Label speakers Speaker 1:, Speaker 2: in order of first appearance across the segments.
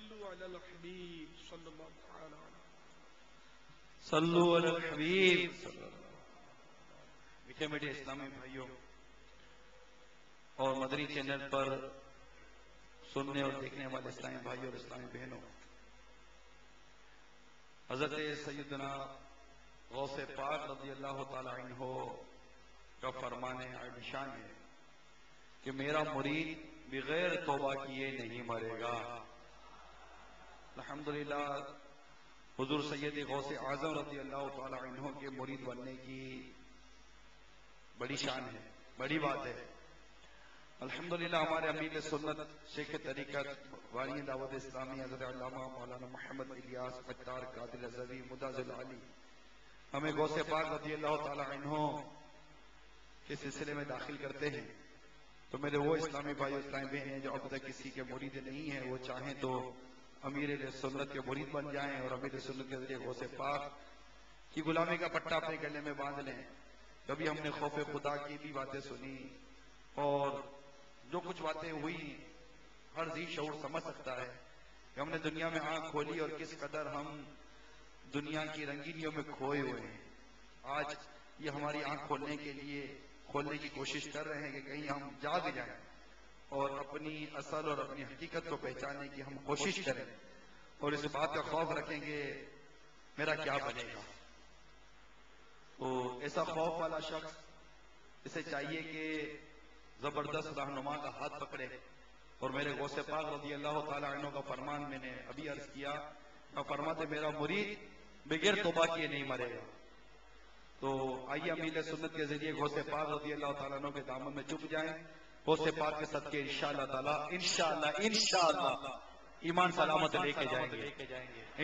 Speaker 1: صلو علی الحبیب صلی اللہ تعالی علیہ
Speaker 2: صلو علی الحبیب صلی اللہ علیہ وسلم۔ میٹھے میٹھے اسلامی بھائیوں اور مدنی چینل پر سننے اور دیکھنے والے اسلامی بھائیوں اور اسلامی بہنوں، حضرت سیدنا غوث پاک رضی اللہ تعالی عنہ کا فرمان عالی شان ہے کہ میرا مرید بغیر توبہ کیے نہیں مرے گا۔ الحمدللہ حضور سید غوث اعظم رضی اللہ تعالی عنہ کے مرید بننے کی بڑی شان ہے، بڑی بات ہے۔ الحمدللہ ہمارے امیر سنت شیخ طریقت واری دعوت اسلامی حضرت علامہ مولانا محمد الیاس فتار قادر رضوی مدظل علی ہمیں غوث پاک رضی اللہ تعالی عنہ کے سلسلے میں داخل کرتے ہیں، تو میرے وہ اسلامی بھائی اسلامی بہنیں جو اب تک کسی کے مرید نہیں ہیں، وہ چاہیں تو امیر سنت کے مرید بن جائیں اور امیر سنت کے ذریعے غوث پاک کی غلامی کا پٹا اپنے گلے میں باندھ لیں۔ کبھی ہم نے خوف خدا کی بھی باتیں سنی، اور جو کچھ باتیں ہوئی ہر ذی شعور سمجھ سکتا ہے کہ ہم نے دنیا میں آنکھ کھولی اور کس قدر ہم دنیا کی رنگینیوں میں کھوئے ہوئے ہیں۔ آج یہ ہماری آنکھ کھولنے کے لیے کھولنے کی کوشش کر رہے ہیں کہ کہیں ہم جاگ جائیں اور اپنی اصل اور اپنی حقیقت کو پہچاننے کی ہم کوشش کریں، اور اس بات کا خوف رکھیں کہ میرا کیا بنے گا۔ تو ایسا خوف والا شخص اسے چاہیے کہ زبردست رہنما کا ہاتھ پکڑے، اور میرے غوث پاک رضی اللہ تعالی عنہ کا فرمان میں نے ابھی عرض کیا، کا فرماتے میرا مرید بغیر توبہ کیے نہیں مرے گا۔ تو آئیے امیر سنت کے ذریعے غوث پاک رضی اللہ تعالیٰ عنہ کے دامن میں چھپ جائیں، غوث پاک کے صدقے انشاءاللہ تعالی انشاءاللہ ایمان سلامت لے کے جائیں گے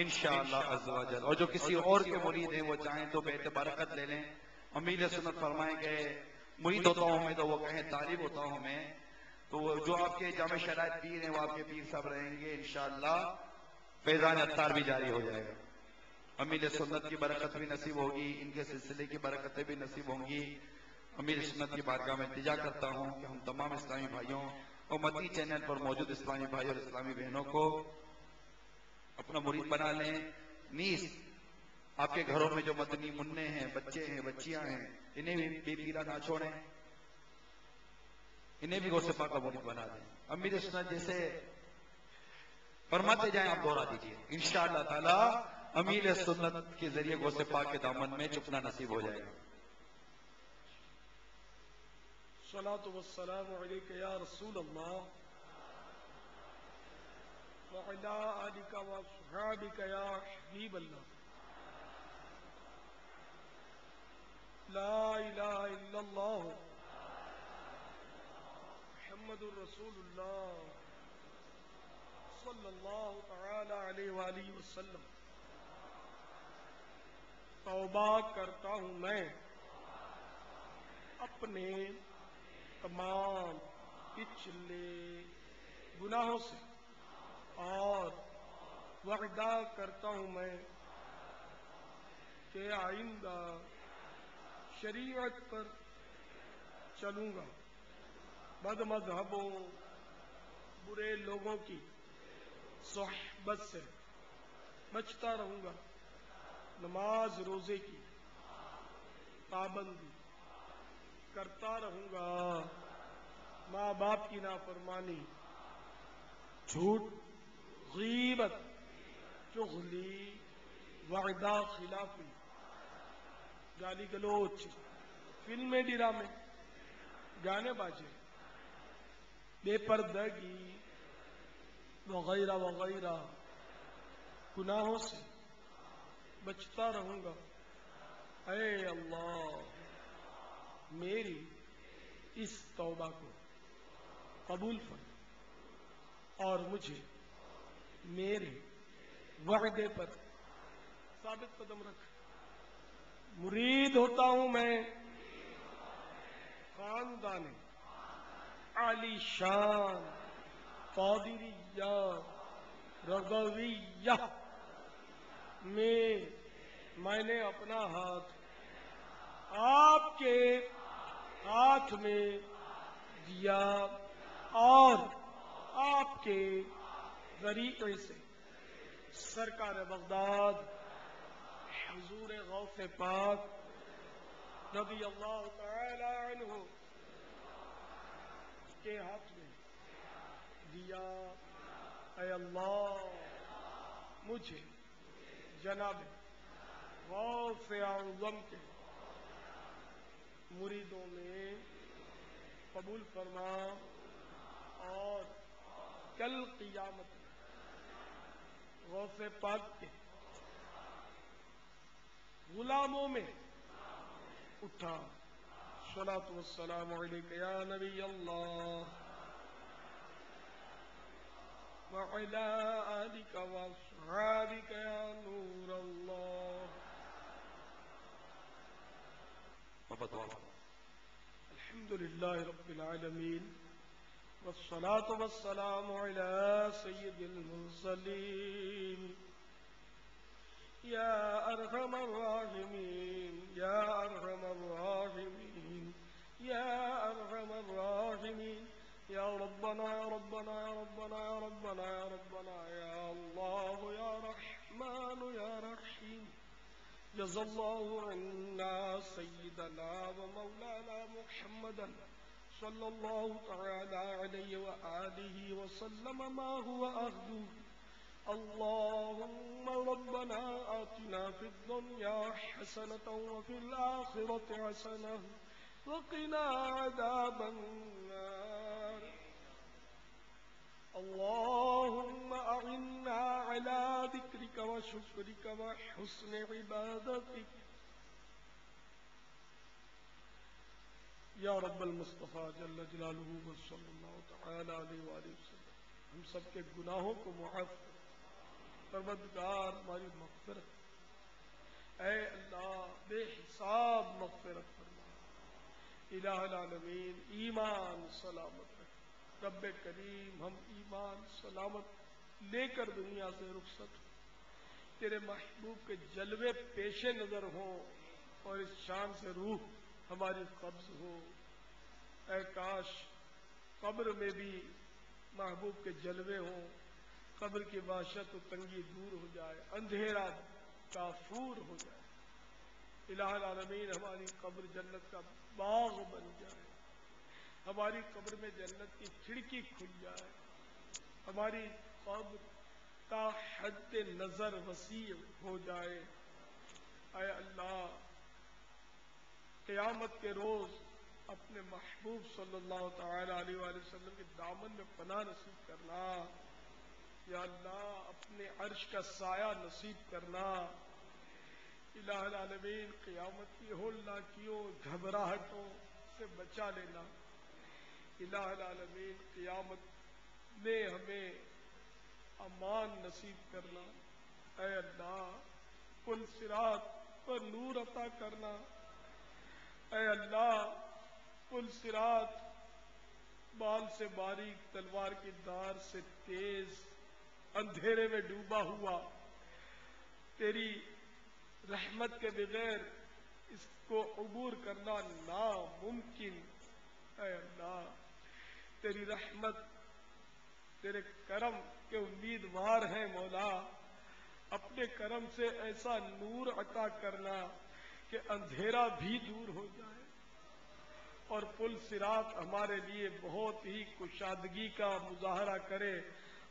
Speaker 2: انشاءاللہ عز و جل۔ اور جو کسی اور کے مرید ہیں وہ چاہیں تو بیت برکت لے لیں۔ امیر سنت فرمائیں کہ مرید ہوتا ہوں میں تو وہ کہیں طالب ہوتا ہوں میں، تو جو آپ کے جامع شرائط پیر ہیں وہ آپ کے پیر صاحب رہیں گے انشاءاللہ، فیضان اتار بھی جاری ہو جائے گا۔ امیر سنت کی برکت بھی نصیب ہوگی، ان کے سلسلے کی برکتیں بھی نصیب ہوں گی۔ امیر سنت کی بارگاہ میں التجا کرتا ہوں کہ ہم تمام اسلامی بھائیوں اور مدنی چینل پر موجود اسلامی بھائی اور اسلامی بہنوں کو اپنا مرید بنا لیں۔ نیز آپ کے گھروں میں جو مدنی منع ہیں، بچے ہیں، بچیاں ہیں، انہیں بھی بے پیرا نہ چھوڑیں، انہیں بھی غوث پاک کا مرید بنا دیں۔ امیر سنت جیسے فرماتے جائیں آپ دہرا دیجیے، انشاءاللہ تعالی امیر سنت کے ذریعے غوث پاک کے دامن میں چھپنا نصیب ہو جائے گا۔
Speaker 1: الصلاۃ والسلام علیک یا رسول اللہ وعلی آلک واصحابک یا حبیب اللہ، لا الہ الا اللہ محمد الرسول اللہ صلی اللہ تعالی علیہ وآلہ وسلم۔ توبہ کرتا ہوں میں اپنے تمام پچھلے گناہوں سے، اور وعدہ کرتا ہوں میں کہ آئندہ شریعت پر چلوں گا، بد مذہبوں برے لوگوں کی صحبت سے بچتا رہوں گا، نماز روزے کی پابندی کرتا رہوں گا، ماں باپ کی نافرمانی، جھوٹ، غیبت، چغلی، وعدہ خلافی، گالی گلوچ، فلمیں ڈرامے، گانے باجے، بے پردگی وغیرہ وغیرہ گناہوں سے بچتا رہوں گا۔ اے اللہ میری اس توبہ کو قبول فرما اور مجھے میرے وعدے پر ثابت قدم رکھ۔ مرید ہوتا ہوں میں خاندان عالی شان قادریہ رضویہ میں نے اپنا ہاتھ آپ کے ہاتھ میں دیا اور آپ کے ذریعے سے سرکار بغداد حضور غوث پاک رضی اللہ تعالی عنہ کے ہاتھ میں دیا۔ اے اللہ مجھے جناب غوث اعظم کے مریدوں میں قبول فرما اور کل قیامت میں غوث پاک کے غلاموں میں اٹھا۔ الصلاۃ والسلام علیک یا نبی اللہ وعلی آلک واصحابک یا نور اللہ۔ الحمد للہ رب العالمین والصلاة والسلام علی سید المرسلین یا ارحم الراحمین یا ارحم الراحمین یا ارحم الراحمین یا ربنا یا ربنا یا ربنا یا ربنا یا ربنا یا اللہ یا رحمان یا رحیم۔ جزا اللہ عنا سیدنا و مولانا محمدا صلی اللہ تعالی علیہ وآلہ وسلم ما هو أهله۔ اللهم ربنا آتنا في الدنيا حسنة وفي الآخرة حسنة وقنا عذاب النار۔ اللهم أعنا على ذكرك وشكرك وحسن عبادتك یا رب المصطفیٰ جل جلالہ وصلی اللہ تعالی علیہ وآلہ وسلم۔ ہم سب کے گناہوں کو معاف کر، پروردگار ہماری مغفرت، اے اللہ بے حساب مغفرت فرما۔ الہ العالمین ایمان سلامت رکھ۔ رب کریم ہم ایمان سلامت لے کر دنیا سے رخصت ہو، تیرے محبوب کے جلوے پیش نظر ہوں اور اس شان سے روح ہماری قبض ہو۔ اے کاش قبر میں بھی محبوب کے جلوے ہوں، قبر کی وحشت و تنگی دور ہو جائے، اندھیرا کافور ہو جائے۔ الہ العالمین ہماری قبر جنت کا باغ بن جائے، ہماری قبر میں جنت کی کھڑکی کھل جائے، ہماری قبر کا حد نظر وسیع ہو جائے۔ اے اللہ قیامت کے روز اپنے محبوب صلی اللہ تعالی علیہ وآلہ وسلم کے دامن میں پناہ نصیب کرنا۔ یا اللہ اپنے عرش کا سایہ نصیب کرنا۔ الہ العالمین قیامت کی ہولناکیوں گھبراہٹوں سے بچا لینا۔ الہ العالمین قیامت میں ہمیں امان نصیب کرنا۔ اے اللہ پل صراط پر نور عطا کرنا۔ اے اللہ پل صراط بال سے باریک تلوار کی دھار سے تیز اندھیرے میں ڈوبا ہوا، تیری رحمت کے بغیر اس کو عبور کرنا ناممکن۔ اے اللہ تیری رحمت تیرے کرم کے امیدوار ہیں مولا، اپنے کرم سے ایسا نور عطا کرنا کہ اندھیرا بھی دور ہو جائے اور پل صراط ہمارے لیے بہت ہی کشادگی کا مظاہرہ کرے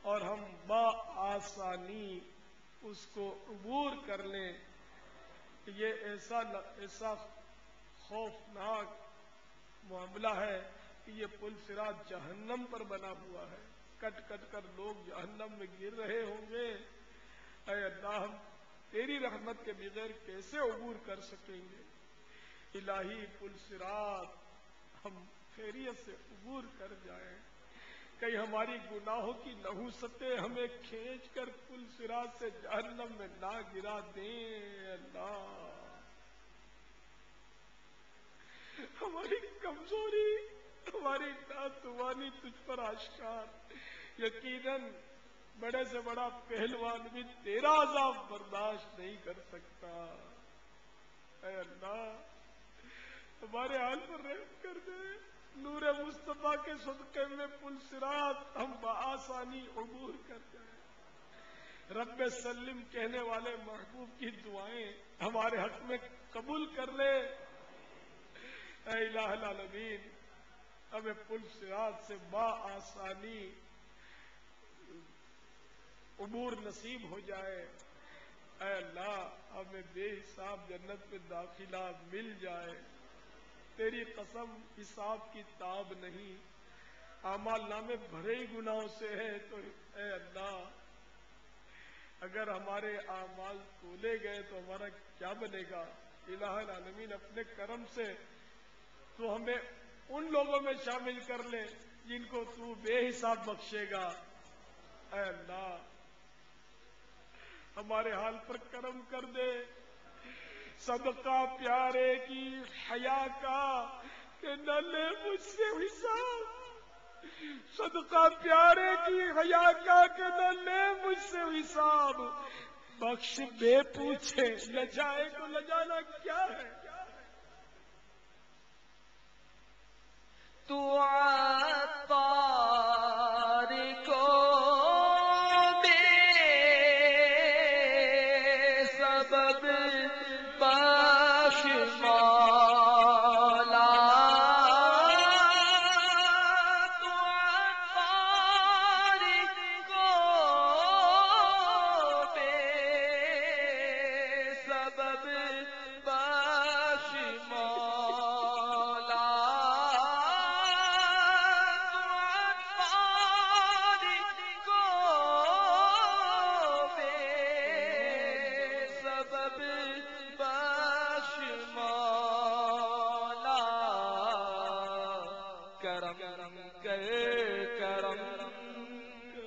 Speaker 1: اور ہم بآسانی اس کو عبور کر لیں۔ یہ ایسا خوفناک معاملہ ہے کہ یہ پل صراط جہنم پر بنا ہوا ہے، کٹ کٹ کر لوگ جہنم میں گر رہے ہوں گے۔ اے اللہ ہم تیری رحمت کے بغیر کیسے عبور کر سکیں گے؟ الہی پل صراط ہم خیریت سے عبور کر جائیں، کہیں ہماری گناہوں کی نحوستیں ہمیں کھینچ کر پل صراط سے جہنم میں نہ گرا دیں۔ اللہ ہماری کمزوری، ہماری ناتوانی تجھ پر آشکار، یقیناً بڑے سے بڑا پہلوان بھی تیرا عذاب برداشت نہیں کر سکتا۔ اے اللہ ہمارے حال پر رحم کر دے، نور مصطفیٰ کے صدقے میں پل صراط ہم بآسانی عبور کر جائیں۔ رب سلم کہنے والے محبوب کی دعائیں ہمارے حق میں قبول کر لے۔ اے الہ العالمین، ہمیں پل صراط سے بآسانی عبور نصیب ہو جائے۔ اے اللہ، ہمیں بے حساب جنت میں داخلہ مل جائے۔ تیری قسم حساب کی تاب نہیں، اعمال نامے بھرے ہی گناہوں سے ہے، تو اے اللہ اگر ہمارے اعمال تولے گئے تو ہمارا کیا بنے گا؟ الہ العالمین اپنے کرم سے تو ہمیں ان لوگوں میں شامل کر لے جن کو تو بے حساب بخشے گا۔ اے اللہ ہمارے حال پر کرم کر دے۔ صدقہ پیارے کی حیا کا کہ نہ لے مجھ سے حساب، صدقہ پیارے کی حیا کا کہ نہ لے مجھ سے حساب، بخش بے پوچھے لجائے تو لجانا کیا ہے؟
Speaker 3: تو عطار کو بے سبب بخش مولا، تو عطار کو بے سبب بخش مولا، کرم کر کرم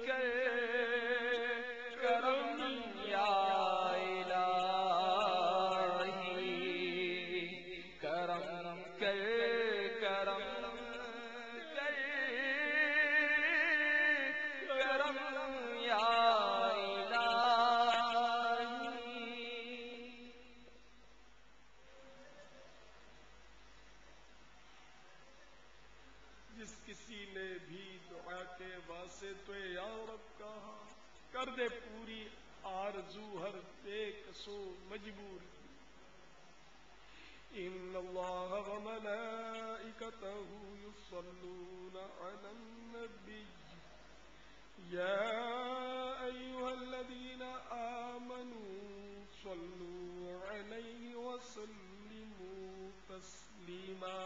Speaker 3: کر کرم یا الہی، کرم کر کرم کر کرم یا الہی۔
Speaker 1: جس کسی نے بھی دعا کے واسطے یا رب کہا، کر دے پوری آرزو ہر بے کسو مجبور کی۔ ان اللہ وملائکتہ یصلون علی النبی یا ایھا الذین آمنوا صلوا علیہ وسلموا تسلیما۔